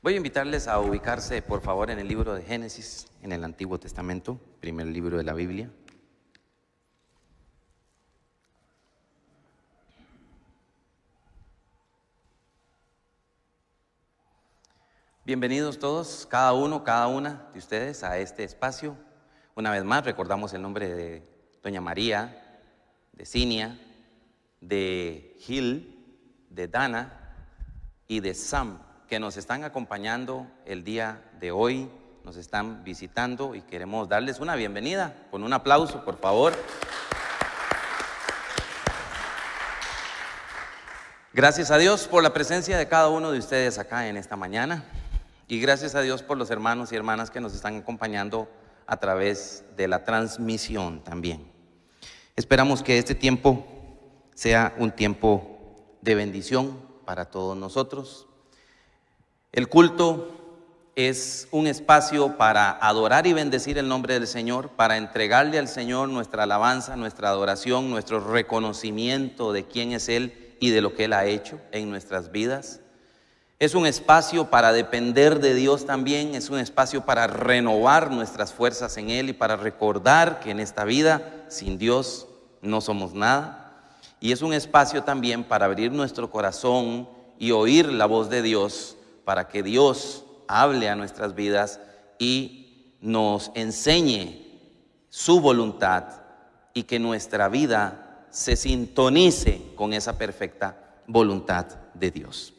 Voy a invitarles a ubicarse, por favor, en el libro de Génesis, en el Antiguo Testamento, primer libro de la Biblia. Bienvenidos todos, cada uno, cada una de ustedes a este espacio. Una vez más recordamos el nombre de Doña María, de Cinia, de Gil, de Dana y de Sam, que nos están acompañando el día de hoy, nos están visitando y queremos darles una bienvenida con un aplauso, por favor. Gracias a Dios por la presencia de cada uno de ustedes acá en esta mañana y gracias a Dios por los hermanos y hermanas que nos están acompañando a través de la transmisión también. Esperamos que este tiempo sea un tiempo de bendición para todos nosotros. El culto es un espacio para adorar y bendecir el nombre del Señor, para entregarle al Señor nuestra alabanza, nuestra adoración, nuestro reconocimiento de quién es Él y de lo que Él ha hecho en nuestras vidas. Es un espacio para depender de Dios también, es un espacio para renovar nuestras fuerzas en Él y para recordar que en esta vida sin Dios no somos nada. Y es un espacio también para abrir nuestro corazón y oír la voz de Dios, para que Dios hable a nuestras vidas y nos enseñe su voluntad y que nuestra vida se sintonice con esa perfecta voluntad de Dios.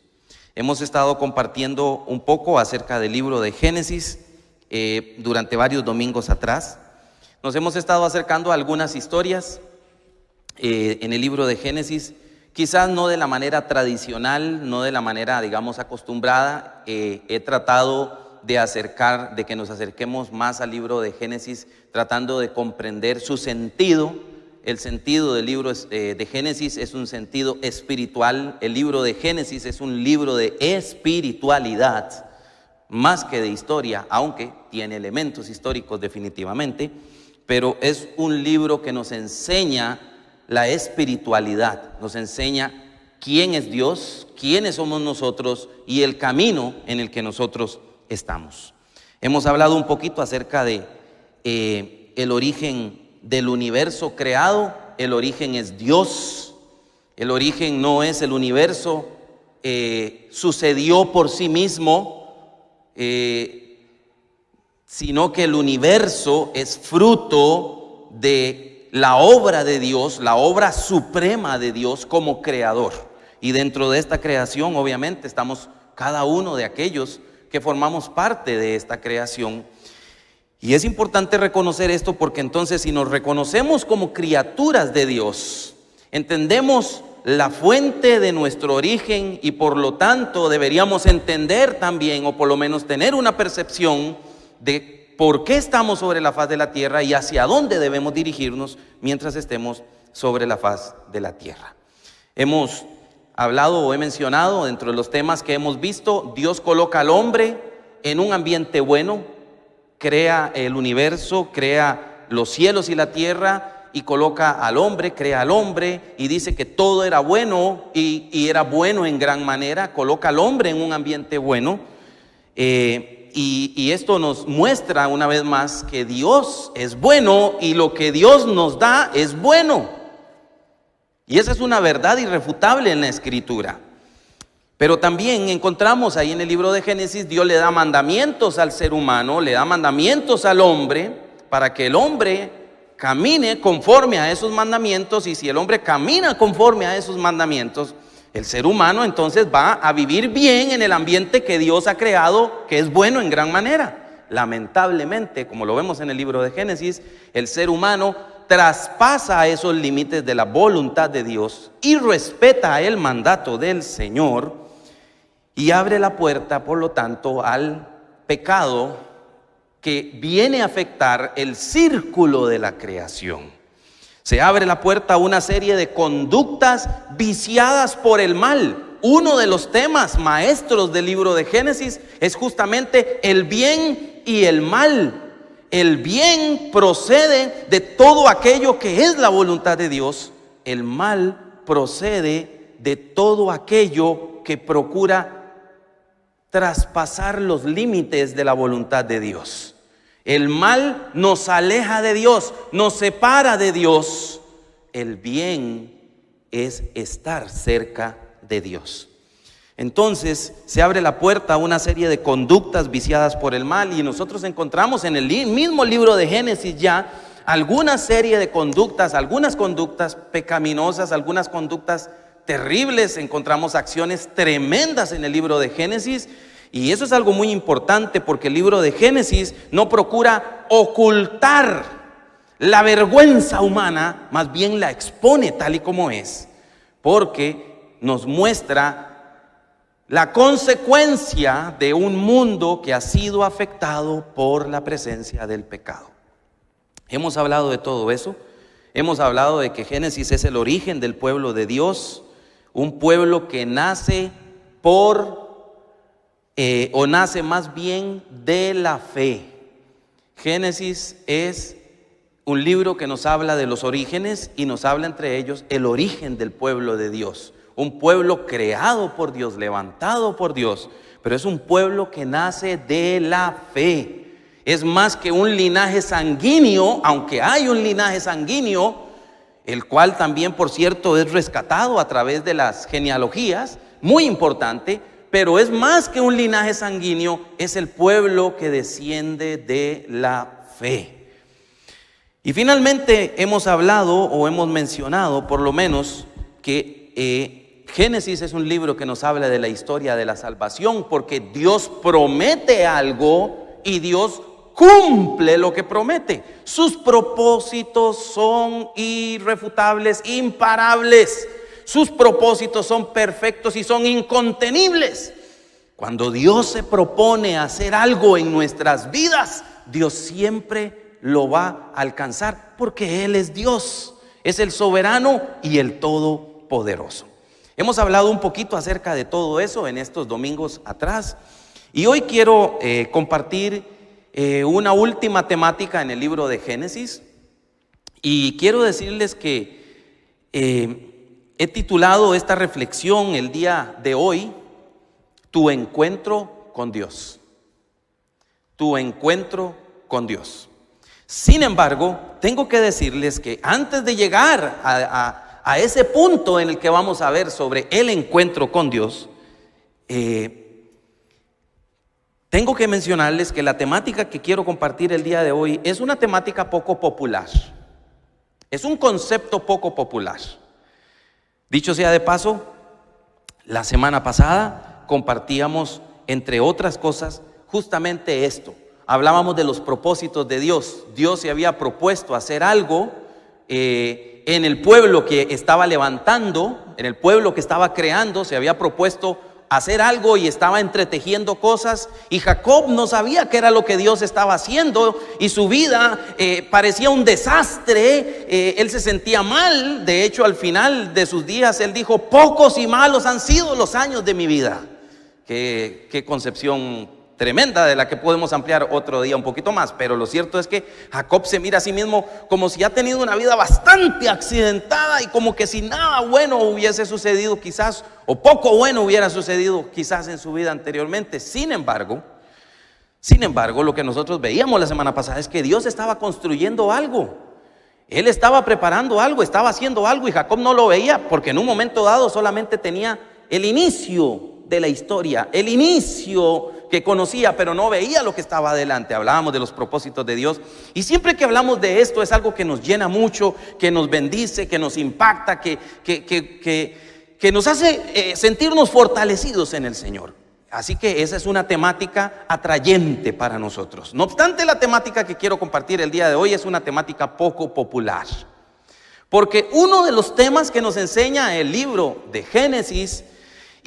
Hemos estado compartiendo un poco acerca del libro de Génesis durante varios domingos atrás. Nos hemos estado acercando a algunas historias en el libro de Génesis. Quizás no de la manera tradicional, no de la manera, digamos, acostumbrada. He tratado de que nos acerquemos más al libro de Génesis, tratando de comprender su sentido. El sentido del libro de Génesis es un sentido espiritual. El libro de Génesis es un libro de espiritualidad, más que de historia, aunque tiene elementos históricos definitivamente, pero es un libro que nos enseña la espiritualidad, nos enseña quién es Dios, quiénes somos nosotros y el camino en el que nosotros estamos. Hemos hablado un poquito acerca de el origen del universo creado. El origen es Dios, el origen no es el universo, sucedió por sí mismo, sino que el universo es fruto de la obra de Dios, la obra suprema de Dios como creador. Y dentro de esta creación, obviamente, estamos cada uno de aquellos que formamos parte de esta creación. Y es importante reconocer esto porque entonces si nos reconocemos como criaturas de Dios, entendemos la fuente de nuestro origen y por lo tanto deberíamos entender también, o por lo menos tener una percepción de por qué estamos sobre la faz de la tierra y hacia dónde debemos dirigirnos mientras estemos sobre la faz de la tierra. Hemos hablado o he mencionado dentro de los temas que hemos visto, Dios coloca al hombre en un ambiente bueno, crea el universo, crea los cielos y la tierra y coloca al hombre, crea al hombre y dice que todo era bueno y era bueno en gran manera, coloca al hombre en un ambiente bueno. Y esto nos muestra una vez más que Dios es bueno y lo que Dios nos da es bueno. Y esa es una verdad irrefutable en la Escritura. Pero también encontramos ahí en el libro de Génesis, Dios le da mandamientos al ser humano, le da mandamientos al hombre para que el hombre camine conforme a esos mandamientos. Y si el hombre camina conforme a esos mandamientos, el ser humano entonces va a vivir bien en el ambiente que Dios ha creado, que es bueno en gran manera. Lamentablemente, como lo vemos en el libro de Génesis, el ser humano traspasa esos límites de la voluntad de Dios y respeta el mandato del Señor y abre la puerta, por lo tanto, al pecado que viene a afectar el círculo de la creación. Se abre la puerta a una serie de conductas viciadas por el mal. Uno de los temas maestros del libro de Génesis es justamente el bien y el mal. El bien procede de todo aquello que es la voluntad de Dios. El mal procede de todo aquello que procura traspasar los límites de la voluntad de Dios. El mal nos aleja de Dios, nos separa de Dios. El bien es estar cerca de Dios. Entonces se abre la puerta a una serie de conductas viciadas por el mal, y nosotros encontramos en el mismo libro de Génesis ya alguna serie de conductas, algunas conductas pecaminosas, algunas conductas terribles. Encontramos acciones tremendas en el libro de Génesis, y eso es algo muy importante, porque el libro de Génesis no procura ocultar la vergüenza humana, más bien la expone tal y como es, porque nos muestra la consecuencia de un mundo que ha sido afectado por la presencia del pecado. Hemos hablado de todo eso. Hemos hablado de que Génesis es el origen del pueblo de Dios, un pueblo que nace o nace más bien de la fe. Génesis es un libro que nos habla de los orígenes, y nos habla entre ellos el origen del pueblo de Dios. Un pueblo creado por Dios, levantado por Dios, pero es un pueblo que nace de la fe. Es más que un linaje sanguíneo, aunque hay un linaje sanguíneo, el cual también, por cierto, es rescatado a través de las genealogías, muy importante, pero es más que un linaje sanguíneo, es el pueblo que desciende de la fe. Y finalmente hemos hablado o hemos mencionado por lo menos que Génesis es un libro que nos habla de la historia de la salvación, porque Dios promete algo y Dios cumple lo que promete. Sus propósitos son irrefutables, imparables. Sus propósitos son perfectos y son incontenibles. Cuando Dios se propone hacer algo en nuestras vidas, Dios siempre lo va a alcanzar, porque Él es Dios, es el soberano y el todopoderoso. Hemos hablado un poquito acerca de todo eso en estos domingos atrás, y hoy quiero compartir una última temática en el libro de Génesis, y quiero decirles que he titulado esta reflexión el día de hoy: tu encuentro con Dios. Tu encuentro con Dios. Sin embargo, tengo que decirles que antes de llegar a ese punto en el que vamos a ver sobre el encuentro con Dios, tengo que mencionarles que la temática que quiero compartir el día de hoy es una temática poco popular. Es un concepto poco popular. Dicho sea de paso, la semana pasada compartíamos, entre otras cosas, justamente esto. Hablábamos de los propósitos de Dios. Dios se había propuesto hacer algo en el pueblo que estaba levantando, en el pueblo que estaba creando. Se había propuesto hacer algo y estaba entretejiendo cosas, y Jacob no sabía qué era lo que Dios estaba haciendo, y su vida parecía un desastre. Él se sentía mal. De hecho, al final de sus días él dijo: pocos y malos han sido los años de mi vida. Qué concepción tremenda, de la que podemos ampliar otro día un poquito más. Pero lo cierto es que Jacob se mira a sí mismo como si ha tenido una vida bastante accidentada, y como que si nada bueno hubiese sucedido quizás, o poco bueno hubiera sucedido quizás en su vida anteriormente. Sin embargo, lo que nosotros veíamos la semana pasada es que Dios estaba construyendo algo. Él estaba preparando algo, estaba haciendo algo, y Jacob no lo veía, porque en un momento dado solamente tenía el inicio de la historia, el inicio que conocía, pero no veía lo que estaba adelante. Hablábamos de los propósitos de Dios, y siempre que hablamos de esto es algo que nos llena mucho, que nos bendice, que nos impacta, que nos hace sentirnos fortalecidos en el Señor. Así que esa es una temática atrayente para nosotros. No obstante, la temática que quiero compartir el día de hoy es una temática poco popular, porque uno de los temas que nos enseña el libro de Génesis,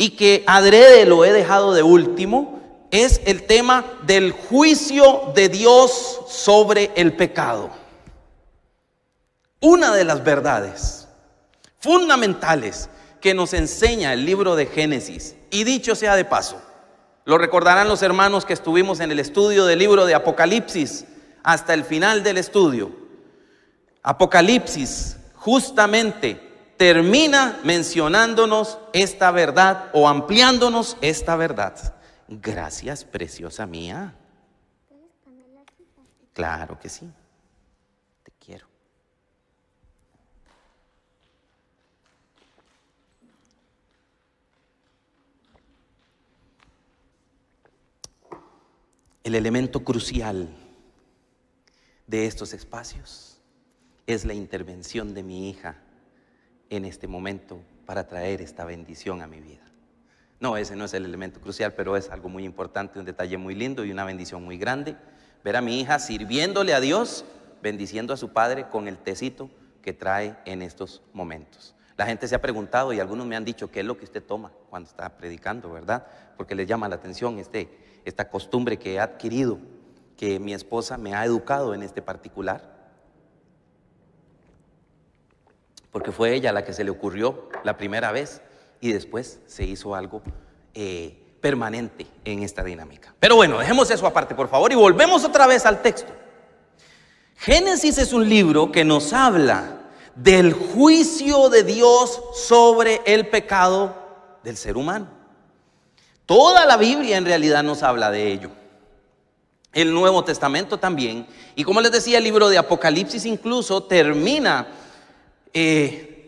y que adrede lo he dejado de último, es el tema del juicio de Dios sobre el pecado. Una de las verdades fundamentales que nos enseña el libro de Génesis, y dicho sea de paso, lo recordarán los hermanos que estuvimos en el estudio del libro de Apocalipsis hasta el final del estudio. Apocalipsis justamente termina mencionándonos esta verdad, o ampliándonos esta verdad. Gracias, preciosa mía. Claro que sí. Te quiero. El elemento crucial de estos espacios es la intervención de mi hija en este momento para traer esta bendición a mi vida. No, ese no es el elemento crucial, pero es algo muy importante, un detalle muy lindo y una bendición muy grande. Ver a mi hija sirviéndole a Dios, bendiciendo a su padre con el tecito que trae en estos momentos. La gente se ha preguntado y algunos me han dicho qué es lo que usted toma cuando está predicando, ¿verdad? Porque les llama la atención esta costumbre que he adquirido, que mi esposa me ha educado en este particular. Porque fue ella la que se le ocurrió la primera vez y después se hizo algo permanente en esta dinámica. Pero bueno, dejemos eso aparte, por favor, y volvemos otra vez al texto. Génesis es un libro que nos habla del juicio de Dios sobre el pecado del ser humano. Toda la Biblia en realidad nos habla de ello. El Nuevo Testamento también. Y como les decía, el libro de Apocalipsis incluso termina,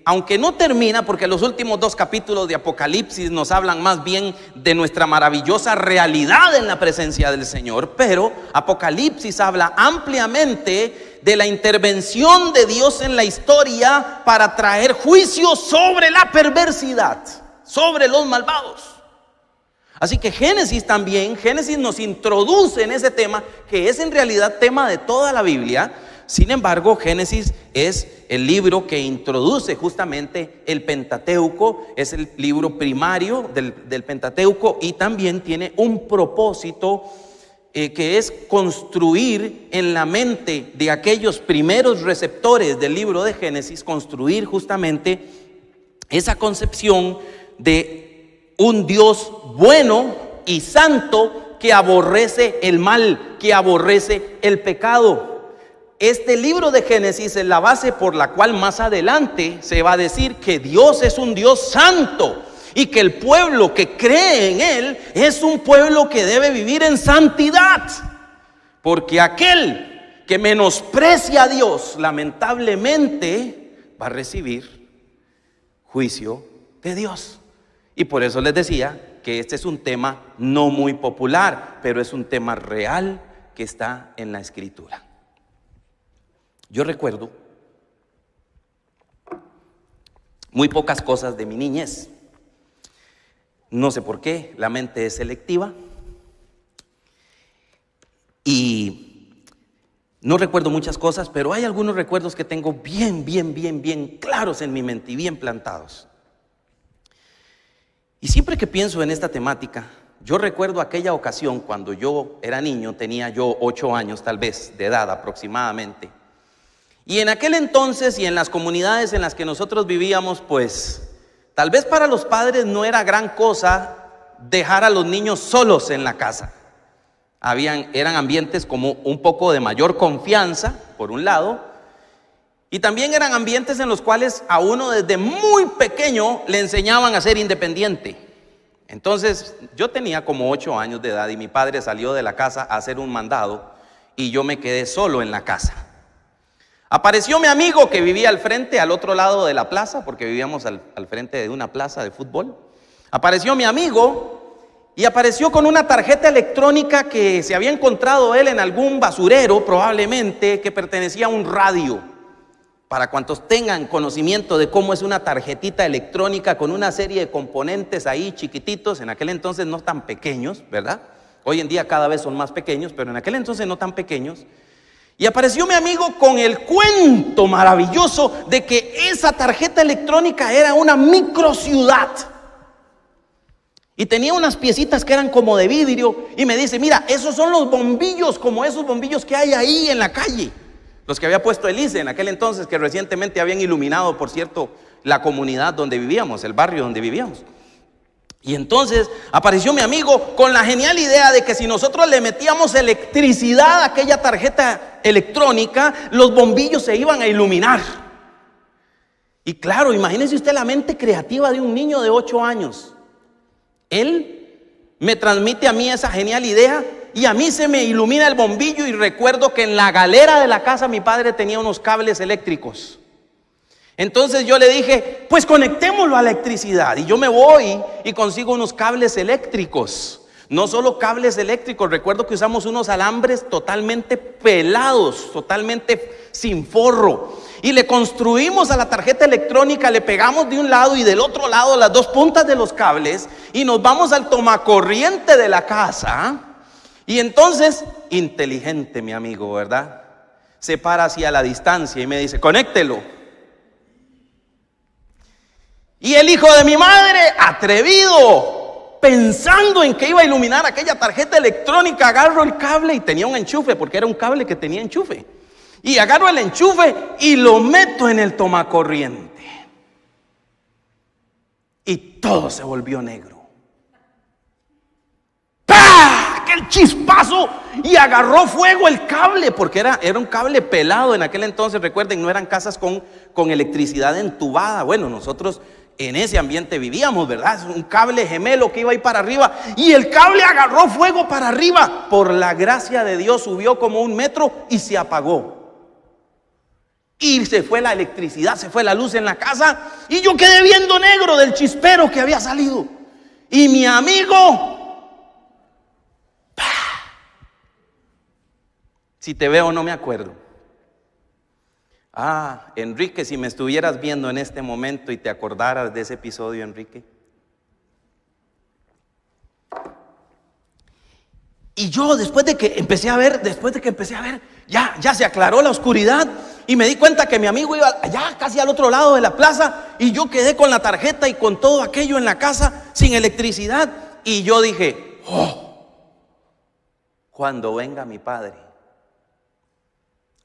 aunque no termina, porque los últimos 2 capítulos de Apocalipsis nos hablan más bien de nuestra maravillosa realidad en la presencia del Señor, pero Apocalipsis habla ampliamente de la intervención de Dios en la historia para traer juicio sobre la perversidad, sobre los malvados. Así que Génesis nos introduce en ese tema, que es en realidad tema de toda la Biblia. Sin embargo, Génesis es el libro que introduce justamente el Pentateuco, es el libro primario del Pentateuco y también tiene un propósito que es construir en la mente de aquellos primeros receptores del libro de Génesis, construir justamente esa concepción de un Dios bueno y santo que aborrece el mal, que aborrece el pecado. Este libro de Génesis es la base por la cual más adelante se va a decir que Dios es un Dios santo y que el pueblo que cree en Él es un pueblo que debe vivir en santidad, porque aquel que menosprecia a Dios lamentablemente va a recibir juicio de Dios. Y por eso les decía que este es un tema no muy popular, pero es un tema real que está en la Escritura. Yo recuerdo muy pocas cosas de mi niñez. No sé por qué, la mente es selectiva y no recuerdo muchas cosas, pero hay algunos recuerdos que tengo bien claros en mi mente y bien plantados. Y siempre que pienso en esta temática, yo recuerdo aquella ocasión cuando yo era niño, tenía yo 8 años tal vez de edad aproximadamente. Y en aquel entonces y en las comunidades en las que nosotros vivíamos, pues tal vez para los padres no era gran cosa dejar a los niños solos en la casa. Eran ambientes como un poco de mayor confianza, por un lado, y también eran ambientes en los cuales a uno desde muy pequeño le enseñaban a ser independiente. Entonces yo tenía como 8 años de edad y mi padre salió de la casa a hacer un mandado y yo me quedé solo en la casa. Apareció mi amigo que vivía al frente, al otro lado de la plaza, porque vivíamos al frente de una plaza de fútbol. Apareció mi amigo y apareció con una tarjeta electrónica que se había encontrado él en algún basurero, probablemente, que pertenecía a un radio. Para cuantos tengan conocimiento de cómo es una tarjetita electrónica con una serie de componentes ahí chiquititos, en aquel entonces no tan pequeños, ¿verdad? Hoy en día cada vez son más pequeños, pero en aquel entonces no tan pequeños. Y apareció mi amigo con el cuento maravilloso de que esa tarjeta electrónica era una microciudad. Y tenía unas piecitas que eran como de vidrio. Y me dice, mira, esos son los bombillos, como esos bombillos que hay ahí en la calle. Los que había puesto Elise en aquel entonces, que recientemente habían iluminado, por cierto, la comunidad donde vivíamos, el barrio donde vivíamos. Y entonces apareció mi amigo con la genial idea de que si nosotros le metíamos electricidad a aquella tarjeta electrónica, los bombillos se iban a iluminar. Y claro, imagínese usted la mente creativa de un niño de 8 años. Él me transmite a mí esa genial idea y a mí se me ilumina el bombillo y recuerdo que en la galera de la casa mi padre tenía unos cables eléctricos. Entonces yo le dije, pues conectémoslo a la electricidad, y yo me voy y consigo unos cables eléctricos. No solo cables eléctricos, recuerdo que usamos unos alambres totalmente pelados, totalmente sin forro, y le construimos a la tarjeta electrónica, le pegamos de un lado y del otro lado las dos puntas de los cables, y nos vamos al tomacorriente de la casa. Y entonces, inteligente mi amigo, ¿verdad? Se para hacia la distancia y me dice, conéctelo. Y el hijo de mi madre, atrevido, pensando en que iba a iluminar aquella tarjeta electrónica, agarro el cable, y tenía un enchufe, porque era un cable que tenía enchufe, y agarro el enchufe y lo meto en el tomacorriente, y todo se volvió negro. ¡Pah! Aquel chispazo, y agarró fuego el cable, porque era un cable pelado. En aquel entonces, recuerden, no eran casas con electricidad entubada. Bueno, nosotros en ese ambiente vivíamos, ¿verdad? Es un cable gemelo que iba ahí para arriba, y el cable agarró fuego para arriba. Por la gracia de Dios subió como 1 metro y se apagó. Y se fue la electricidad, se fue la luz en la casa, y yo quedé viendo negro del chispero que había salido. Y mi amigo, si te veo no me acuerdo. Enrique, si me estuvieras viendo en este momento y te acordaras de ese episodio, Enrique. Y yo después de que empecé a ver, ya se aclaró la oscuridad, y me di cuenta que mi amigo iba allá casi al otro lado de la plaza, y yo quedé con la tarjeta y con todo aquello en la casa sin electricidad. Y yo dije, cuando venga mi padre.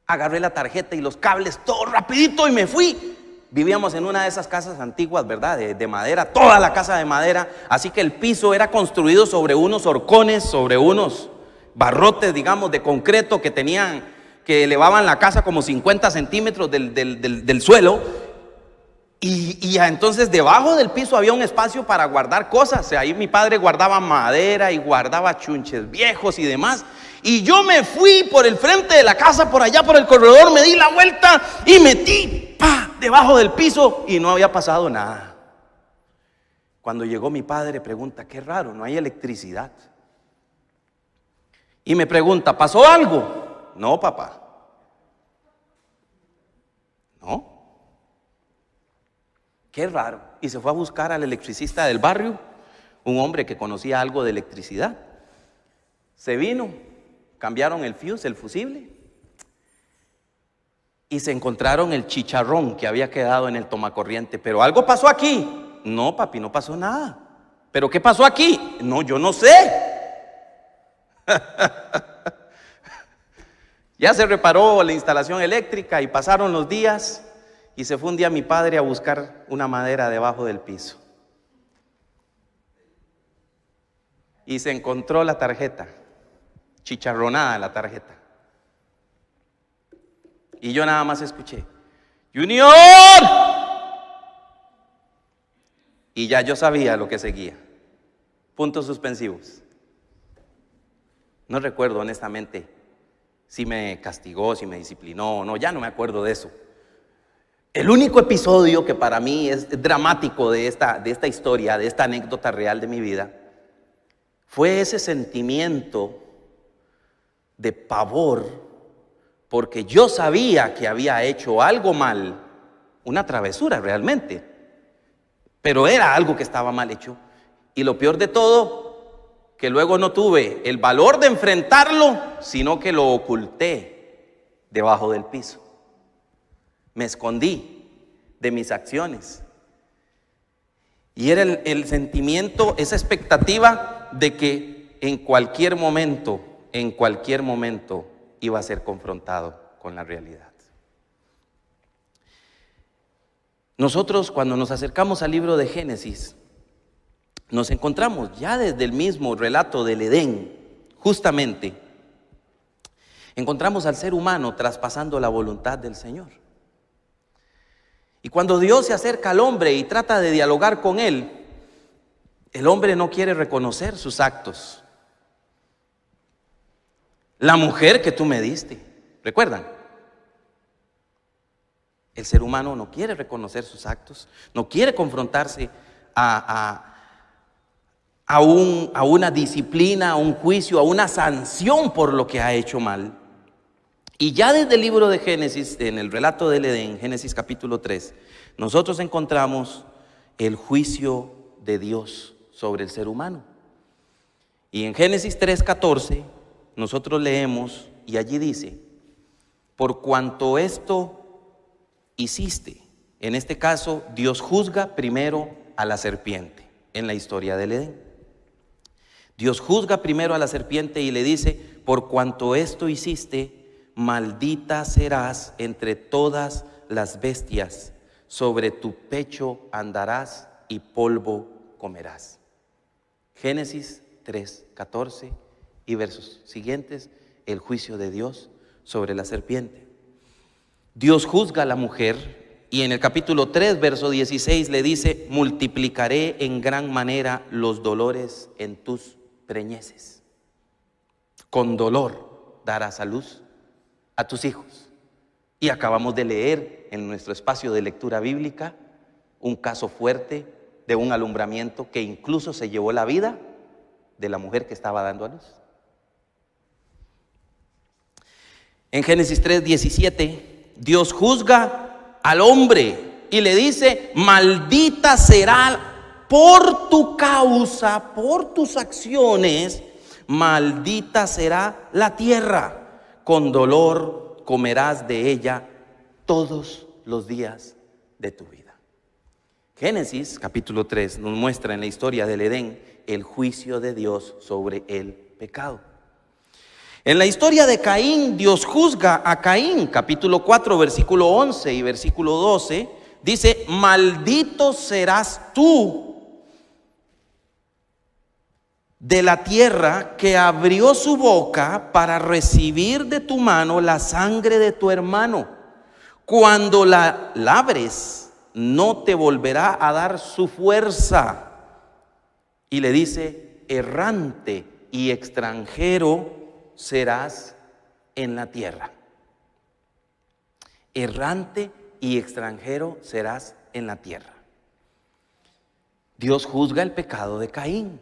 Agarré la tarjeta y los cables, todo rapidito, y me fui. Vivíamos en una de esas casas antiguas, ¿verdad? De madera, toda la casa de madera. Así que el piso era construido sobre unos horcones, sobre unos barrotes, digamos, de concreto que elevaban la casa como 50 centímetros del suelo. Y entonces debajo del piso había un espacio para guardar cosas. Ahí mi padre guardaba madera y guardaba chunches viejos y demás. Y yo me fui por el frente de la casa, por allá por el corredor, me di la vuelta y metí debajo del piso, y no había pasado nada. Cuando llegó mi padre, pregunta, qué raro, no hay electricidad. Y me pregunta, ¿pasó algo? No, papá. No. Qué raro. Y se fue a buscar al electricista del barrio, un hombre que conocía algo de electricidad. Se vino, cambiaron el fuse, el fusible, y se encontraron el chicharrón que había quedado en el tomacorriente. Pero algo pasó aquí. No, papi, no pasó nada. ¿Pero qué pasó aquí? No, yo no sé. Ya se reparó la instalación eléctrica y pasaron los días, y se fue un día mi padre a buscar una madera debajo del piso, y se encontró la tarjeta, chicharronada la tarjeta. Y yo nada más escuché, ¡Junior! Y ya yo sabía lo que seguía. Puntos suspensivos. No recuerdo honestamente si me castigó, si me disciplinó o no, ya no me acuerdo de eso. El único episodio que para mí es dramático de esta historia, de esta anécdota real de mi vida, fue ese sentimiento de pavor, porque yo sabía que había hecho algo mal, una travesura realmente, pero era algo que estaba mal hecho. Y lo peor de todo, que luego no tuve el valor de enfrentarlo, sino que lo oculté debajo del piso. Me escondí de mis acciones. Y era el sentimiento, esa expectativa de que en cualquier momento iba a ser confrontado con la realidad. Nosotros, cuando nos acercamos al libro de Génesis, nos encontramos ya desde el mismo relato del Edén, justamente, encontramos al ser humano traspasando la voluntad del Señor. Y cuando Dios se acerca al hombre y trata de dialogar con él, El hombre no quiere reconocer sus actos. La mujer que tú me diste, ¿recuerdan? El ser humano no quiere reconocer sus actos, no quiere confrontarse a una disciplina, a un juicio, a una sanción por lo que ha hecho mal. Y ya desde el libro de Génesis, en el relato del Edén, Génesis capítulo 3, nosotros encontramos el juicio de Dios sobre el ser humano. Y en Génesis 3:14 nosotros leemos y allí dice: por cuanto esto hiciste. En este caso, Dios juzga primero a la serpiente en la historia del Edén. Dios juzga primero a la serpiente y le dice: por cuanto esto hiciste, maldita serás entre todas las bestias, sobre tu pecho andarás y polvo comerás. Génesis 3:14 y versos siguientes, el juicio de Dios sobre la serpiente. Dios juzga a la mujer y en el capítulo 3, verso 16 le dice: multiplicaré en gran manera los dolores en tus preñeces. Con dolor darás a luz a tus hijos. Y acabamos de leer en nuestro espacio de lectura bíblica un caso fuerte de un alumbramiento que incluso se llevó la vida de la mujer que estaba dando a luz. En Génesis 3:17 Dios juzga al hombre y le dice: maldita será por tu causa, por tus acciones, maldita será la tierra, con dolor comerás de ella todos los días de tu vida. Génesis capítulo 3 nos muestra en la historia del Edén el juicio de Dios sobre el pecado. En la historia de Caín, Dios juzga a Caín, capítulo 4, versículo 11 y versículo 12, dice: maldito serás tú de la tierra que abrió su boca para recibir de tu mano la sangre de tu hermano. Cuando la labres, no te volverá a dar su fuerza. Y le dice: errante y extranjero serás en la tierra. Errante y extranjero serás en la tierra. Dios juzga el pecado de Caín.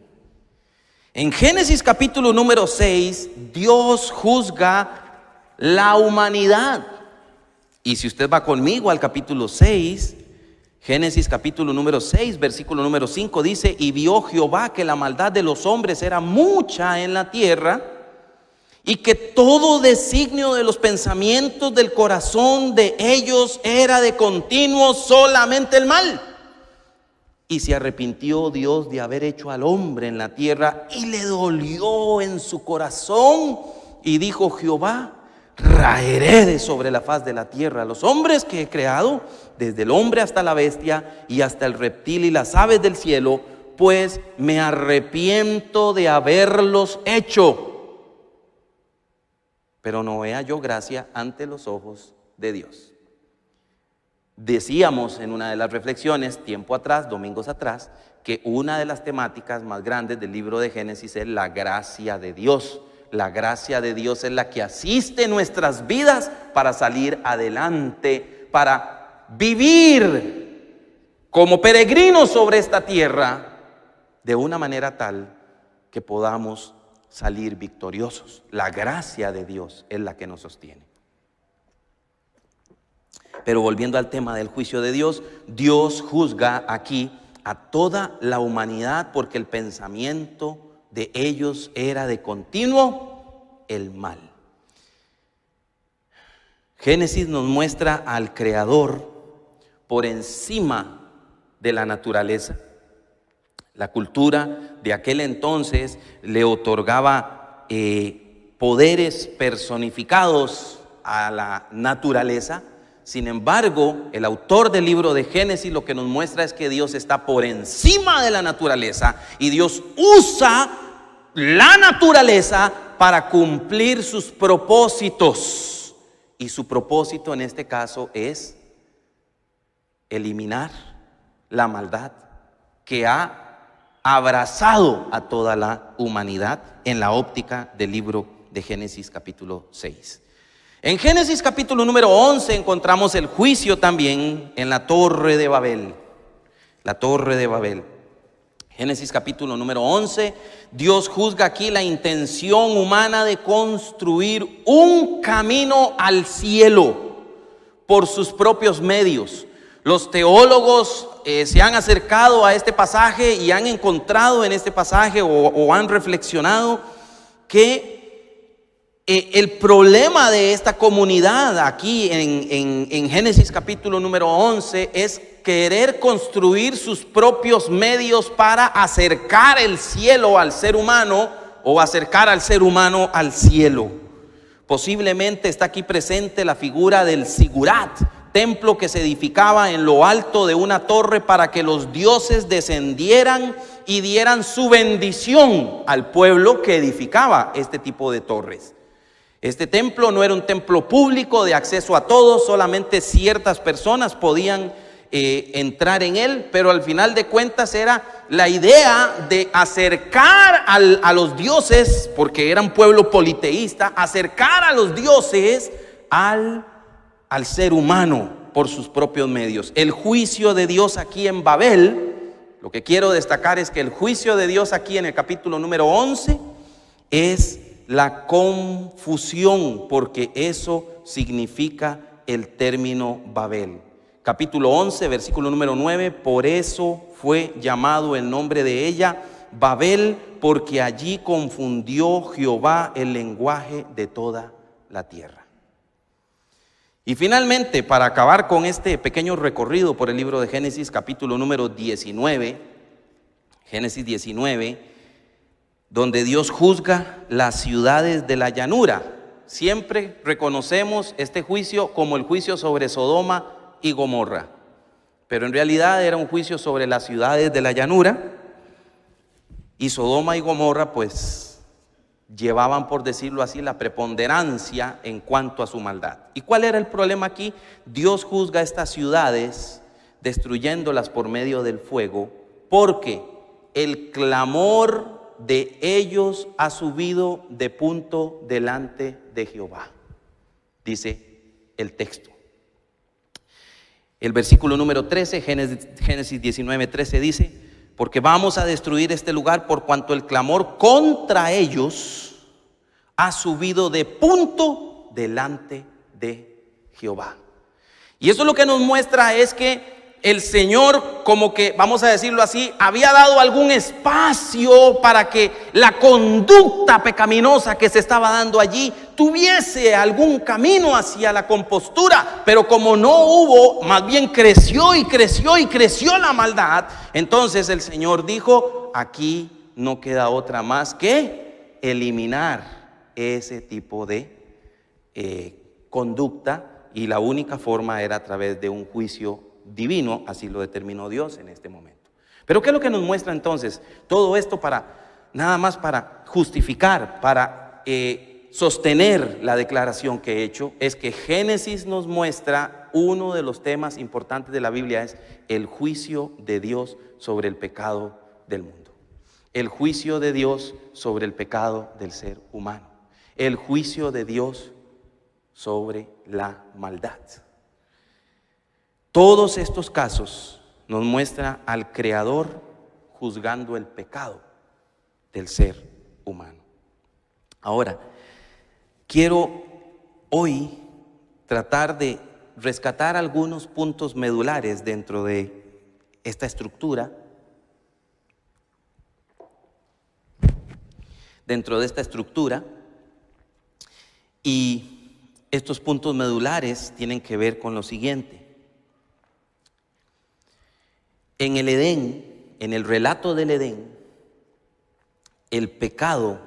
En Génesis capítulo número 6, Dios juzga la humanidad. Y si usted va conmigo al capítulo 6, Génesis capítulo número 6, versículo número 5 dice: y vio Jehová que la maldad de los hombres era mucha en la tierra, y que todo designio de los pensamientos del corazón de ellos era de continuo solamente el mal. Y se arrepintió Dios de haber hecho al hombre en la tierra, y le dolió en su corazón, y dijo Jehová: raeré de sobre la faz de la tierra los hombres que he creado, desde el hombre hasta la bestia y hasta el reptil y las aves del cielo, pues me arrepiento de haberlos hecho. Pero no hallé yo gracia ante los ojos de Dios. Decíamos en una de las reflexiones, tiempo atrás, domingos atrás, que una de las temáticas más grandes del libro de Génesis es la gracia de Dios. La gracia de Dios es la que asiste nuestras vidas para salir adelante, para vivir como peregrinos sobre esta tierra de una manera tal que podamos salir victoriosos. La gracia de Dios es la que nos sostiene. Pero volviendo al tema del juicio de Dios, Dios juzga aquí a toda la humanidad porque el pensamiento de ellos era de continuo el mal. Génesis nos muestra al Creador por encima de la naturaleza. La cultura de aquel entonces le otorgaba poderes personificados a la naturaleza. Sin embargo, el autor del libro de Génesis lo que nos muestra es que Dios está por encima de la naturaleza y Dios usa la naturaleza para cumplir sus propósitos. Y su propósito en este caso es eliminar la maldad que ha abrazado a toda la humanidad en la óptica del libro de Génesis capítulo 6. En Génesis capítulo número 11 encontramos el juicio también en la Torre de Babel. La Torre de Babel. Génesis capítulo número 11, Dios juzga aquí la intención humana de construir un camino al cielo por sus propios medios. Los teólogos se han acercado a este pasaje y han encontrado en este pasaje o han reflexionado que el problema de esta comunidad aquí en Génesis capítulo número 11 es querer construir sus propios medios para acercar el cielo al ser humano o acercar al ser humano al cielo. Posiblemente está aquí presente la figura del Sigurat, templo que se edificaba en lo alto de una torre para que los dioses descendieran y dieran su bendición al pueblo que edificaba este tipo de torres. Este templo no era un templo público de acceso a todos, solamente ciertas personas podían entrar en él, pero al final de cuentas era la idea de acercar a los dioses, porque era un pueblo politeísta, acercar a los dioses al ser humano por sus propios medios. El juicio de Dios aquí en Babel, lo que quiero destacar es que el juicio de Dios aquí en el capítulo número 11 es la confusión, porque eso significa el término Babel. Capítulo 11, versículo número 9, por eso fue llamado el nombre de ella Babel, porque allí confundió Jehová el lenguaje de toda la tierra. Y finalmente, para acabar con este pequeño recorrido por el libro de Génesis, capítulo número 19, Génesis 19, donde Dios juzga las ciudades de la llanura. Siempre reconocemos este juicio como el juicio sobre Sodoma y Gomorra, pero en realidad era un juicio sobre las ciudades de la llanura, y Sodoma y Gomorra pues llevaban, por decirlo así, la preponderancia en cuanto a su maldad. ¿Y cuál era el problema aquí? Dios juzga estas ciudades destruyéndolas por medio del fuego, porque el clamor de ellos ha subido de punto delante de Jehová, dice el texto. El versículo número 13, Génesis 19, 13 dice: porque vamos a destruir este lugar por cuanto el clamor contra ellos ha subido de punto delante de Jehová. Y eso lo que nos muestra es que el Señor, como que, vamos a decirlo así, había dado algún espacio para que la conducta pecaminosa que se estaba dando allí tuviese algún camino hacia la compostura, pero como no hubo, más bien creció y creció y creció la maldad. Entonces el Señor dijo: aquí no queda otra más que eliminar ese tipo de conducta, y la única forma era a través de un juicio divino. Así lo determinó Dios en este momento. Pero ¿qué es lo que nos muestra entonces todo esto? Nada más para justificar, para sostener la declaración que he hecho, es que Génesis nos muestra uno de los temas importantes de la Biblia: es el juicio de Dios sobre el pecado del mundo, el juicio de Dios sobre el pecado del ser humano, el juicio de Dios sobre la maldad. Todos estos casos nos muestran al Creador juzgando el pecado del ser humano. Ahora, quiero hoy tratar de rescatar algunos puntos medulares dentro de esta estructura. Y estos puntos medulares tienen que ver con lo siguiente. En el Edén, en el relato del Edén, el pecado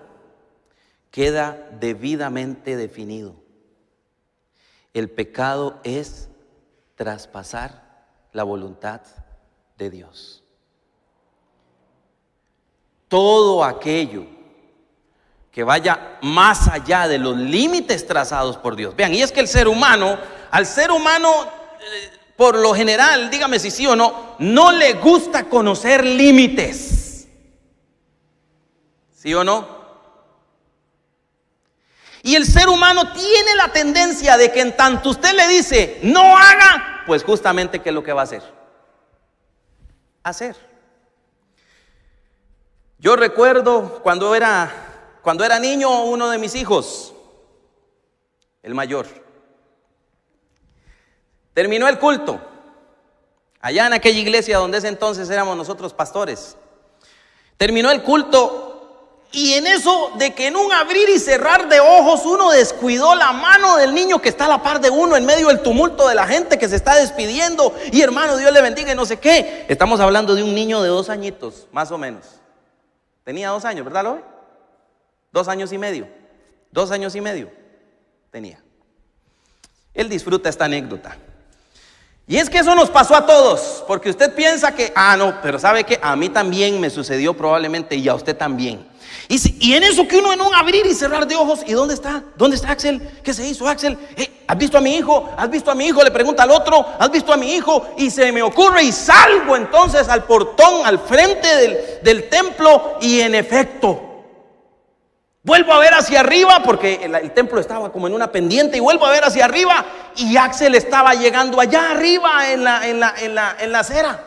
queda debidamente definido. El pecado es traspasar la voluntad de Dios. Todo aquello que vaya más allá de los límites trazados por Dios. Vean, y es que al ser humano, por lo general, dígame si sí o no, no le gusta conocer límites. ¿Sí o no? Y el ser humano tiene la tendencia de que en tanto usted le dice no haga, pues justamente ¿qué es lo que va a hacer? Hacer. Yo recuerdo cuando era niño, uno de mis hijos, el mayor, terminó el culto allá en aquella iglesia donde ese entonces éramos nosotros pastores. Terminó el culto y en eso de que en un abrir y cerrar de ojos uno descuidó la mano del niño que está a la par de uno en medio del tumulto de la gente que se está despidiendo. Y hermano, Dios le bendiga y no sé qué. Estamos hablando de un niño de 2 añitos, más o menos. Tenía 2 años, ¿verdad, Loe? 2 años y medio. 2 años y medio tenía. Él disfruta esta anécdota. Y es que eso nos pasó a todos, porque usted piensa que, no, pero ¿sabe qué? A mí también me sucedió probablemente y a usted también. Y en eso que uno en un abrir y cerrar de ojos, ¿y dónde está? ¿Dónde está Axel? ¿Qué se hizo Axel? ¿Has visto a mi hijo? ¿Has visto a mi hijo? Le pregunta al otro, ¿has visto a mi hijo? Y se me ocurre y salgo entonces al portón, al frente del templo y en efecto, vuelvo a ver hacia arriba porque el templo estaba como en una pendiente y vuelvo a ver hacia arriba y Axel estaba llegando allá arriba en la acera.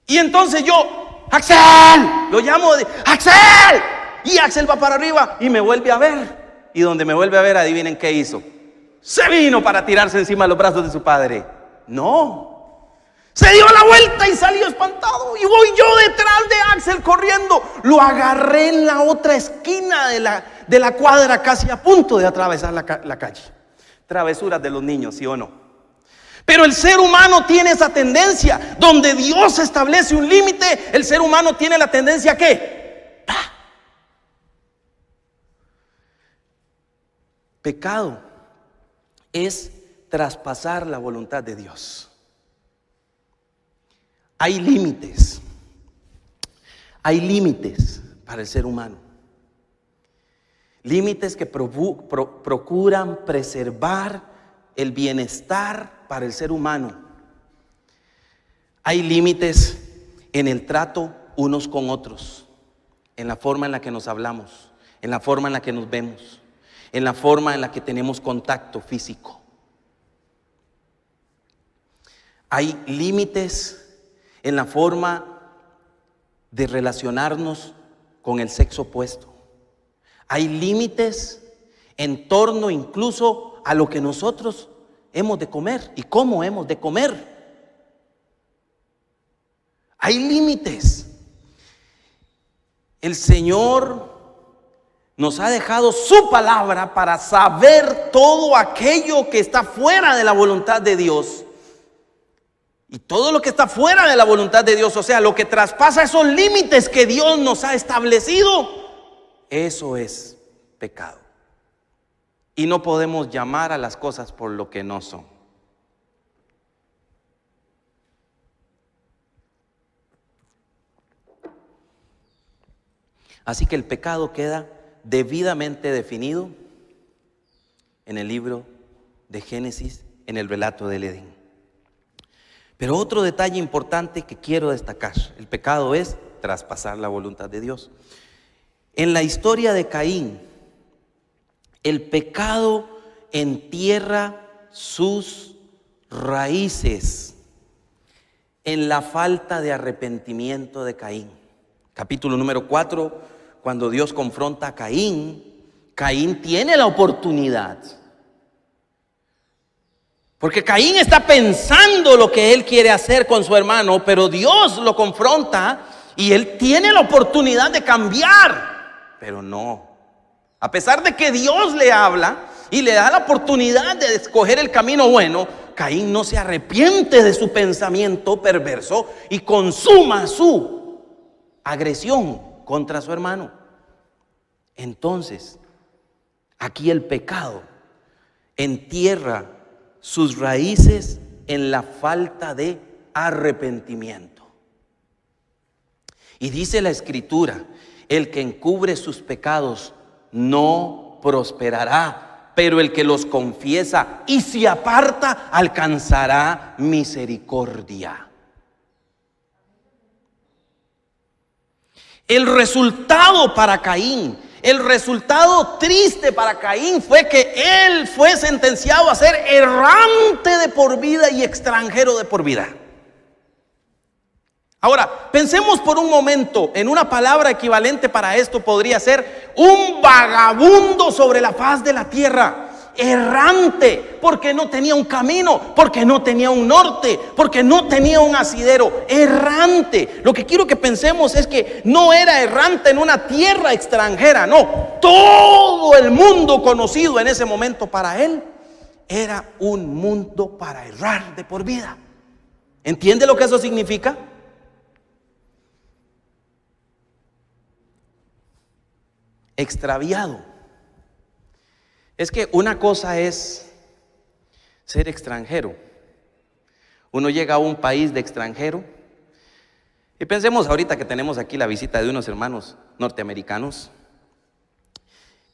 Y entonces yo, Axel, lo llamo, Axel, y Axel va para arriba y me vuelve a ver. Y donde me vuelve a ver, adivinen qué hizo. Se vino para tirarse encima de los brazos de su padre. No, se dio la vuelta y salió espantado. Y voy yo detrás de Axel corriendo. Lo agarré en la otra esquina de la cuadra, casi a punto de atravesar la calle. Travesuras de los niños, ¿sí o no? Pero el ser humano tiene esa tendencia. Donde Dios establece un límite, el ser humano tiene la tendencia ¿a qué? Pecado es traspasar la voluntad de Dios. Hay límites para el ser humano. Límites que procuran preservar el bienestar para el ser humano. Hay límites en el trato unos con otros, en la forma en la que nos hablamos, en la forma en la que nos vemos, en la forma en la que tenemos contacto físico. Hay límites en la forma de relacionarnos con el sexo opuesto. Hay límites en torno incluso a lo que nosotros hemos de comer y cómo hemos de comer. Hay límites. El Señor nos ha dejado su palabra para saber todo aquello que está fuera de la voluntad de Dios. Y todo lo que está fuera de la voluntad de Dios, o sea, lo que traspasa esos límites que Dios nos ha establecido, eso es pecado. Y no podemos llamar a las cosas por lo que no son. Así que el pecado queda debidamente definido en el libro de Génesis, en el relato del Edén. Pero otro detalle importante que quiero destacar: el pecado es traspasar la voluntad de Dios. En la historia de Caín, el pecado entierra sus raíces en la falta de arrepentimiento de Caín. Capítulo número 4, cuando Dios confronta a Caín, Caín tiene la oportunidad. Porque Caín está pensando lo que él quiere hacer con su hermano, pero Dios lo confronta y él tiene la oportunidad de cambiar, pero no. A pesar de que Dios le habla y le da la oportunidad de escoger el camino bueno, Caín no se arrepiente de su pensamiento perverso y consuma su agresión contra su hermano. Entonces, aquí el pecado entierra sus raíces en la falta de arrepentimiento. Y dice la Escritura: el que encubre sus pecados no prosperará, pero el que los confiesa y se aparta alcanzará misericordia. El resultado para Caín, el resultado triste para Caín fue que él fue sentenciado a ser errante de por vida y extranjero de por vida. Ahora, pensemos por un momento en una palabra equivalente para esto. Podría ser un vagabundo sobre la faz de la tierra. Errante, porque no tenía un camino, porque no tenía un norte, porque no tenía un asidero. Errante. Lo que quiero que pensemos es que no era errante en una tierra extranjera, no. Todo el mundo conocido en ese momento para él era un mundo para errar de por vida. ¿Entiende lo que eso significa? Extraviado. Es que una cosa es ser extranjero. Uno llega a un país de extranjero y pensemos ahorita que tenemos aquí la visita de unos hermanos norteamericanos.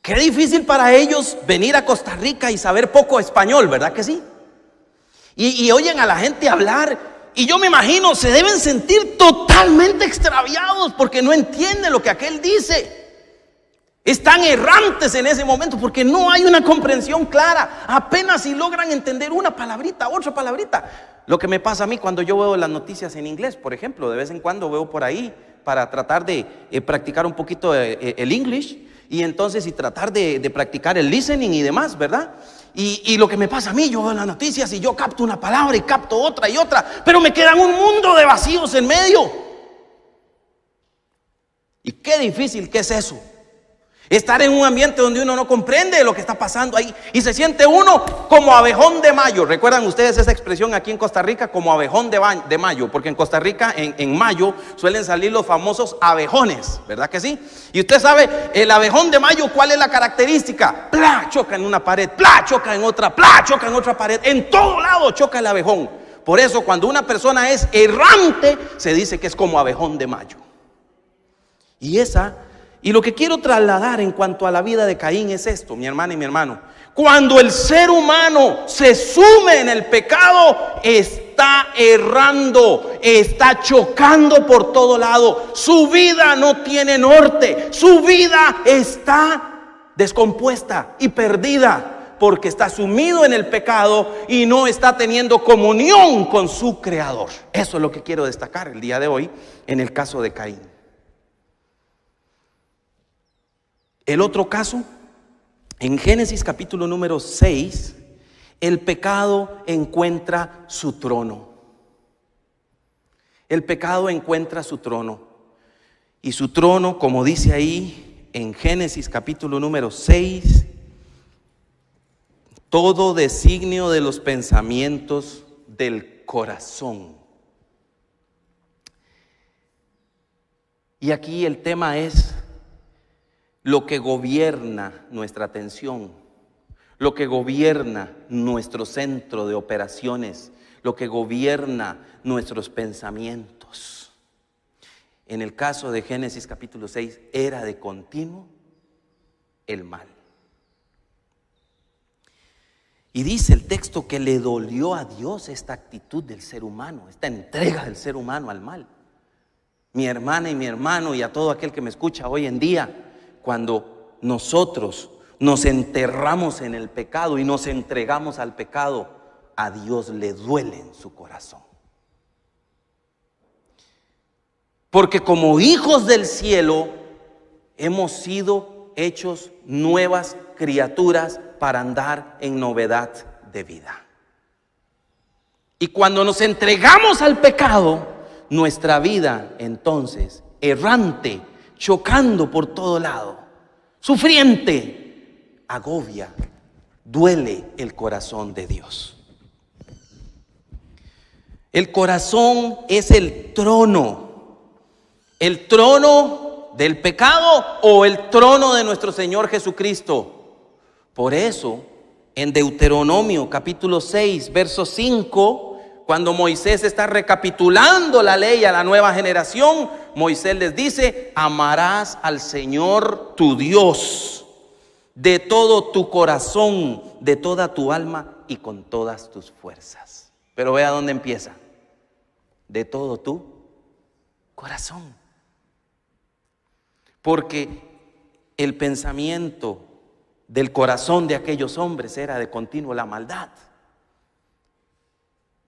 Qué difícil para ellos venir a Costa Rica y saber poco español, ¿verdad que sí? Y oyen a la gente hablar y yo me imagino se deben sentir totalmente extraviados porque no entienden lo que aquel dice. Están errantes en ese momento porque no hay una comprensión clara. Apenas si logran entender una palabrita, otra palabrita. Lo que me pasa a mí cuando yo veo las noticias en inglés, por ejemplo, de vez en cuando veo por ahí para tratar de practicar un poquito el English y entonces y tratar de practicar el listening y demás, ¿verdad? Y lo que me pasa a mí, yo veo las noticias y yo capto una palabra y capto otra y otra, pero me quedan un mundo de vacíos en medio. Y qué difícil que es eso. Estar en un ambiente donde uno no comprende lo que está pasando ahí y se siente uno como abejón de mayo. ¿Recuerdan ustedes esa expresión aquí en Costa Rica? Como abejón de mayo, porque en Costa Rica en mayo suelen salir los famosos abejones, ¿verdad que sí? Y usted sabe, el abejón de mayo, ¿cuál es la característica? ¡Pla! Choca en una pared, ¡pla! Choca en otra, ¡pla! Choca en otra pared. En todo lado choca el abejón. Por eso cuando una persona es errante, se dice que es como abejón de mayo. Y lo que quiero trasladar en cuanto a la vida de Caín es esto, mi hermana y mi hermano. Cuando el ser humano se sume en el pecado, está errando, está chocando por todo lado. Su vida no tiene norte, su vida está descompuesta y perdida porque está sumido en el pecado y no está teniendo comunión con su Creador. Eso es lo que quiero destacar el día de hoy en el caso de Caín. El otro caso, en Génesis capítulo número 6, el pecado encuentra su trono. El pecado encuentra su trono. Y su trono, como dice ahí en Génesis capítulo número 6, todo designio de los pensamientos del corazón. Y aquí el tema es lo que gobierna nuestra atención, lo que gobierna nuestro centro de operaciones, lo que gobierna nuestros pensamientos. En el caso de Génesis capítulo 6, era de continuo el mal. Y dice el texto que le dolió a Dios esta actitud del ser humano, esta entrega del ser humano al mal. Mi hermana y mi hermano y a todo aquel que me escucha hoy en día, cuando nosotros nos enterramos en el pecado y nos entregamos al pecado, a Dios le duele en su corazón. Porque como hijos del cielo hemos sido hechos nuevas criaturas para andar en novedad de vida. Y cuando nos entregamos al pecado, nuestra vida entonces errante, chocando por todo lado, sufriente, agobia, duele el corazón de Dios. El corazón es el trono del pecado o el trono de nuestro Señor Jesucristo. Por eso, en Deuteronomio capítulo 6, verso 5, cuando Moisés está recapitulando la ley a la nueva generación, Moisés les dice: amarás al Señor tu Dios de todo tu corazón, de toda tu alma y con todas tus fuerzas. Pero vea dónde empieza: de todo tu corazón. porque el pensamiento del corazón de aquellos hombres era de continuo la maldad.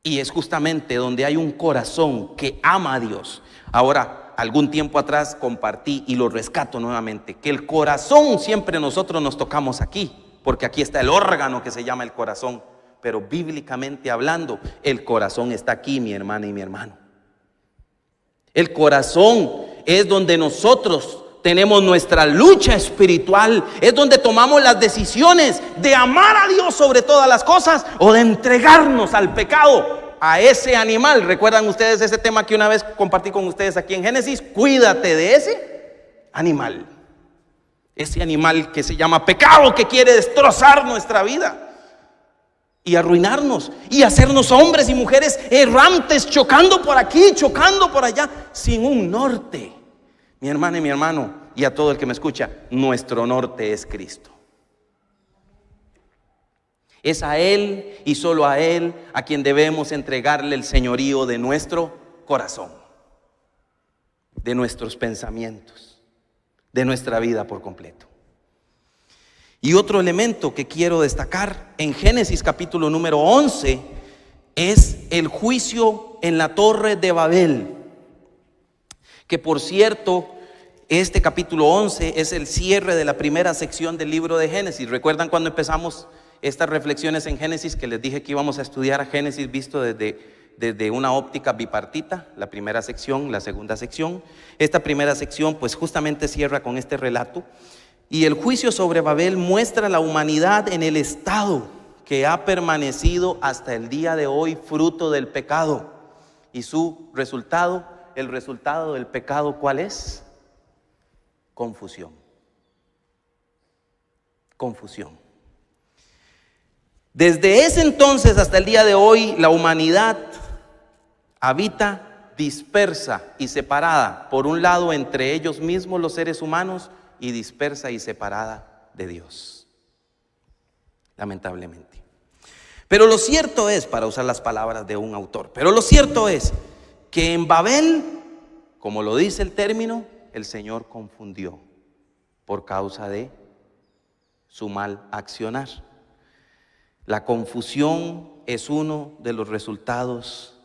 Y es justamente donde hay un corazón que ama a Dios. Ahora, algún tiempo atrás compartí y lo rescato nuevamente, que el corazón siempre nosotros nos tocamos aquí, porque aquí está el órgano que se llama el corazón. Pero bíblicamente hablando, el corazón está aquí, mi hermana y mi hermano. El corazón es donde nosotros tenemos nuestra lucha espiritual, es donde tomamos las decisiones de amar a Dios sobre todas las cosas o de entregarnos al pecado, a ese animal. ¿Recuerdan ustedes ese tema que una vez compartí con ustedes aquí en Génesis? Cuídate de ese animal que se llama pecado, que quiere destrozar nuestra vida y arruinarnos y hacernos hombres y mujeres errantes, chocando por aquí, chocando por allá, sin un norte. Mi hermana y mi hermano, y a todo el que me escucha, nuestro norte es Cristo. Es a Él y solo a Él a quien debemos entregarle el señorío de nuestro corazón, de nuestros pensamientos, de nuestra vida por completo. Y otro elemento que quiero destacar en Génesis capítulo número 11 es el juicio en la torre de Babel, que por cierto, este capítulo 11 es el cierre de la primera sección del libro de Génesis. ¿Recuerdan cuando empezamos estas reflexiones en Génesis, que les dije que íbamos a estudiar a Génesis visto desde una óptica bipartita? La primera sección, la segunda sección. Esta primera sección pues justamente cierra con este relato. Y el juicio sobre Babel muestra la humanidad en el estado que ha permanecido hasta el día de hoy, fruto del pecado. Y su resultado, el resultado del pecado, ¿cuál es? Confusión. Confusión. Desde ese entonces hasta el día de hoy, la humanidad habita dispersa y separada, por un lado entre ellos mismos los seres humanos, y dispersa y separada de Dios, lamentablemente. Pero lo cierto es, para usar las palabras de un autor, pero lo cierto es que en Babel, como lo dice el término, el Señor confundió por causa de su mal accionar. La confusión es uno de los resultados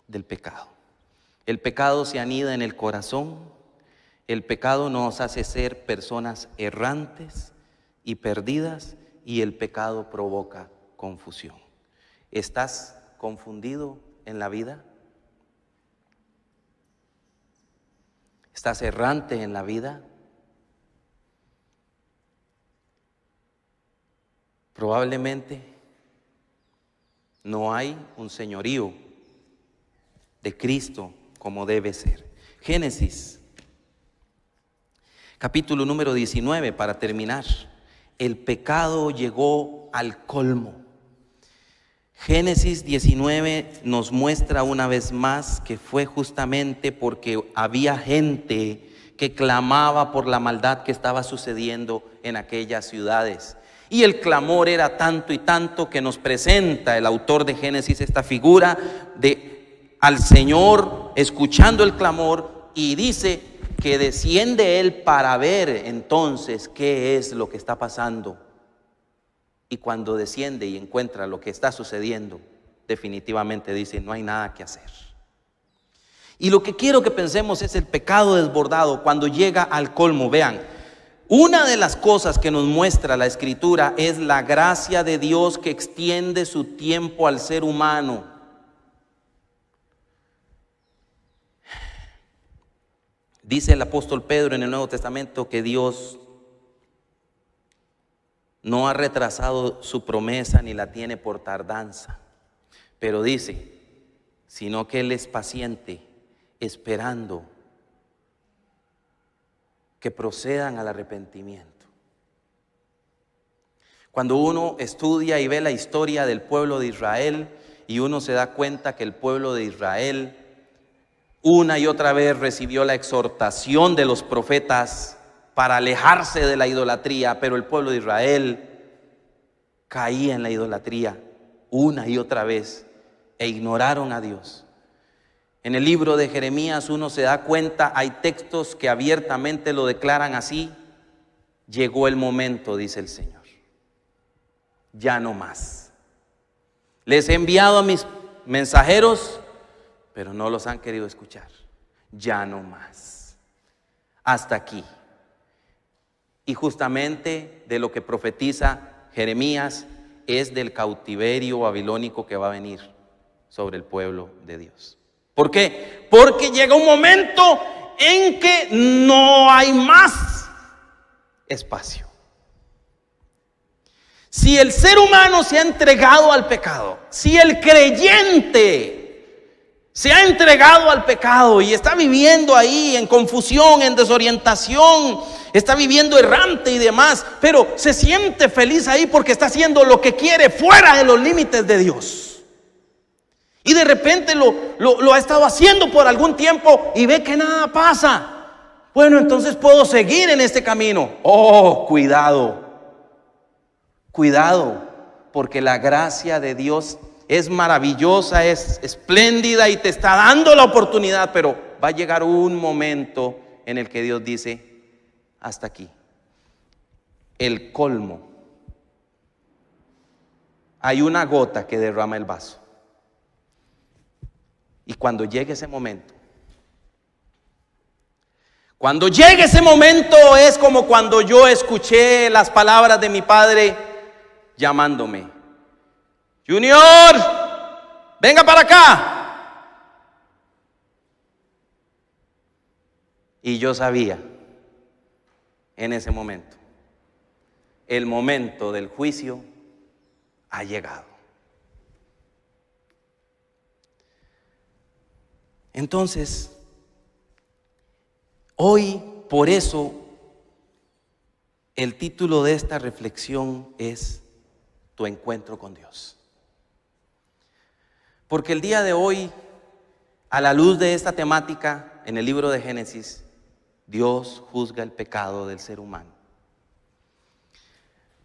del pecado. El pecado se anida en el corazón. El pecado nos hace ser personas errantes y perdidas, y el pecado provoca confusión. ¿Estás confundido en la vida? ¿Estás errante en la vida? Probablemente no hay un señorío de Cristo como debe ser. Génesis capítulo número 19, para terminar. El pecado llegó al colmo. Génesis 19 nos muestra una vez más que fue justamente porque había gente que clamaba por la maldad que estaba sucediendo en aquellas ciudades. Y el clamor era tanto y tanto que nos presenta el autor de Génesis esta figura de al Señor escuchando el clamor, y dice que desciende Él para ver entonces qué es lo que está pasando. Y cuando desciende y encuentra lo que está sucediendo, definitivamente dice: no hay nada que hacer. Y lo que quiero que pensemos es el pecado desbordado cuando llega al colmo. Vean, una de las cosas que nos muestra la Escritura es la gracia de Dios que extiende su tiempo al ser humano. Dice el apóstol Pedro en el Nuevo Testamento que Dios no ha retrasado su promesa ni la tiene por tardanza, pero dice, sino que Él es paciente, esperando que procedan al arrepentimiento. Cuando uno estudia y ve la historia del pueblo de Israel, y uno se da cuenta que el pueblo de Israel una y otra vez recibió la exhortación de los profetas para alejarse de la idolatría, pero el pueblo de Israel caía en la idolatría una y otra vez e ignoraron a Dios. En el libro de Jeremías uno se da cuenta, hay textos que abiertamente lo declaran así: llegó el momento, dice el Señor, ya no más. Les he enviado a mis mensajeros, pero no los han querido escuchar. Ya no más. Hasta aquí. Y justamente de lo que profetiza Jeremías es del cautiverio babilónico que va a venir sobre el pueblo de Dios. ¿Por qué? Porque llega un momento en que no hay más espacio. Si el ser humano se ha entregado al pecado, si el creyente se ha entregado al pecado y está viviendo ahí en confusión, en desorientación, está viviendo errante y demás, pero se siente feliz ahí porque está haciendo lo que quiere fuera de los límites de Dios, y de repente lo ha estado haciendo por algún tiempo y ve que nada pasa, bueno, entonces puedo seguir en este camino. Oh, cuidado, porque la gracia de Dios es maravillosa, es espléndida y te está dando la oportunidad, pero va a llegar un momento en el que Dios dice: hasta aquí, el colmo. Hay una gota que derrama el vaso, y cuando llegue ese momento, es como cuando yo escuché las palabras de mi padre llamándome: Junior, venga para acá. Y yo sabía en ese momento, el momento del juicio ha llegado. Entonces, hoy, por eso, el título de esta reflexión es Tu encuentro con Dios. Porque el día de hoy, a la luz de esta temática, en el libro de Génesis, Dios juzga el pecado del ser humano.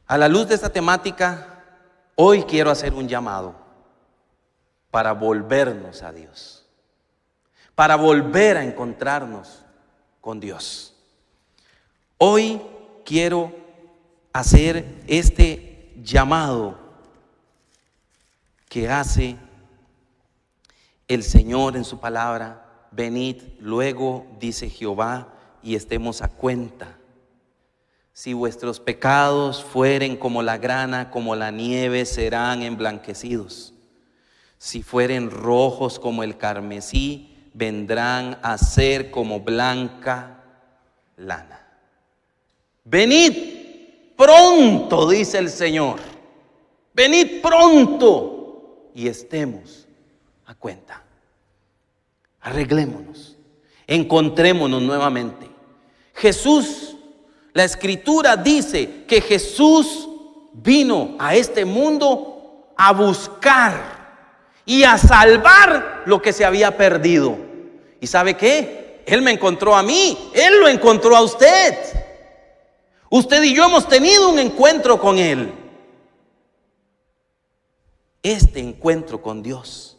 A la luz de esta temática, hoy quiero hacer un llamado para volvernos a Dios, para volver a encontrarnos con Dios. Hoy quiero hacer este llamado que hace el Señor en su palabra: venid luego, dice Jehová, y estemos a cuenta. Si vuestros pecados fueren como la grana, como la nieve, serán emblanquecidos. Si fueren rojos como el carmesí, vendrán a ser como blanca lana. Venid pronto, dice el Señor. Venid pronto y estemos a cuenta. Arreglémonos, encontrémonos nuevamente. Jesús, la Escritura dice que Jesús vino a este mundo a buscar y a salvar lo que se había perdido. ¿Y sabe qué? Él me encontró a mí, Él lo encontró a usted. Usted y yo hemos tenido un encuentro con Él. Este encuentro con Dios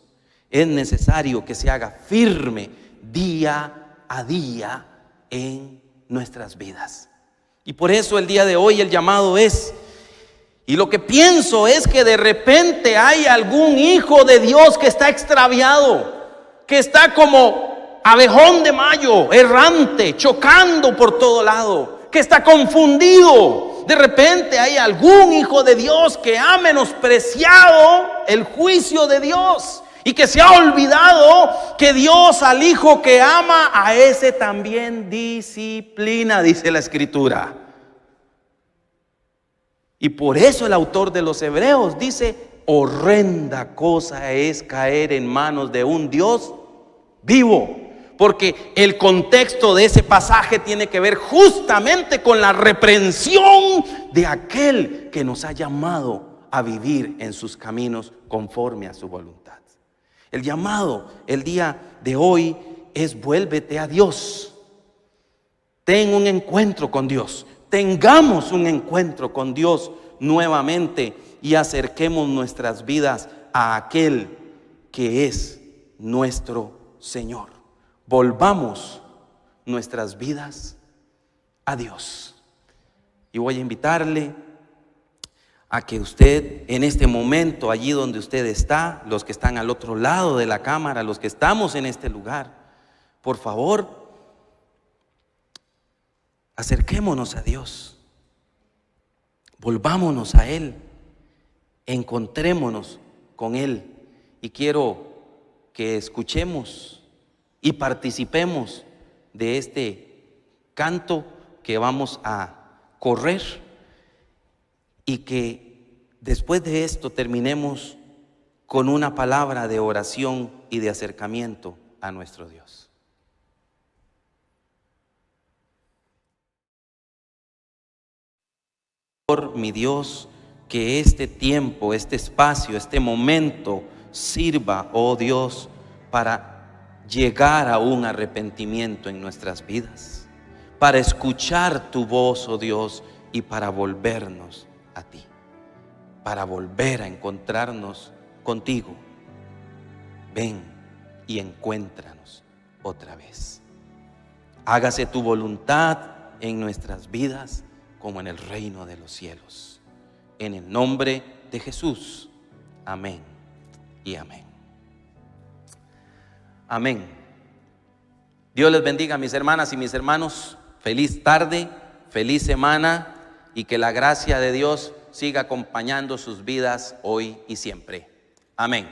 es necesario que se haga firme día a día en nuestras vidas. Y por eso el día de hoy el llamado es, y lo que pienso es que de repente hay algún hijo de Dios que está extraviado, que está como abejón de mayo, errante, chocando por todo lado, que está confundido. De repente hay algún hijo de Dios que ha menospreciado el juicio de Dios y que se ha olvidado que Dios al hijo que ama, a ese también disciplina, dice la Escritura. Y por eso el autor de los Hebreos dice: horrenda cosa es caer en manos de un Dios vivo. Porque el contexto de ese pasaje tiene que ver justamente con la reprensión de aquel que nos ha llamado a vivir en sus caminos conforme a su voluntad. El llamado el día de hoy es: vuélvete a Dios. Ten un encuentro con Dios. Tengamos un encuentro con Dios nuevamente y acerquemos nuestras vidas a aquel que es nuestro Señor. Volvamos nuestras vidas a Dios. Y voy a invitarle a que usted en este momento, allí donde usted está, los que están al otro lado de la cámara, los que estamos en este lugar, por favor, acerquémonos a Dios, volvámonos a Él, encontrémonos con Él. Y quiero que escuchemos y participemos de este canto que vamos a correr, y que después de esto terminemos con una palabra de oración y de acercamiento a nuestro Dios. Por mi Dios, que este tiempo, este espacio, este momento sirva, oh Dios, para llegar a un arrepentimiento en nuestras vidas, para escuchar tu voz, oh Dios, y para volvernos a ti, para volver a encontrarnos contigo. Ven y encuéntranos otra vez. Hágase tu voluntad en nuestras vidas como en el reino de los cielos. En el nombre de Jesús. Amén y amén. Amén. Dios les bendiga, mis hermanas y mis hermanos. Feliz tarde, feliz semana, y que la gracia de Dios siga acompañando sus vidas hoy y siempre. Amén.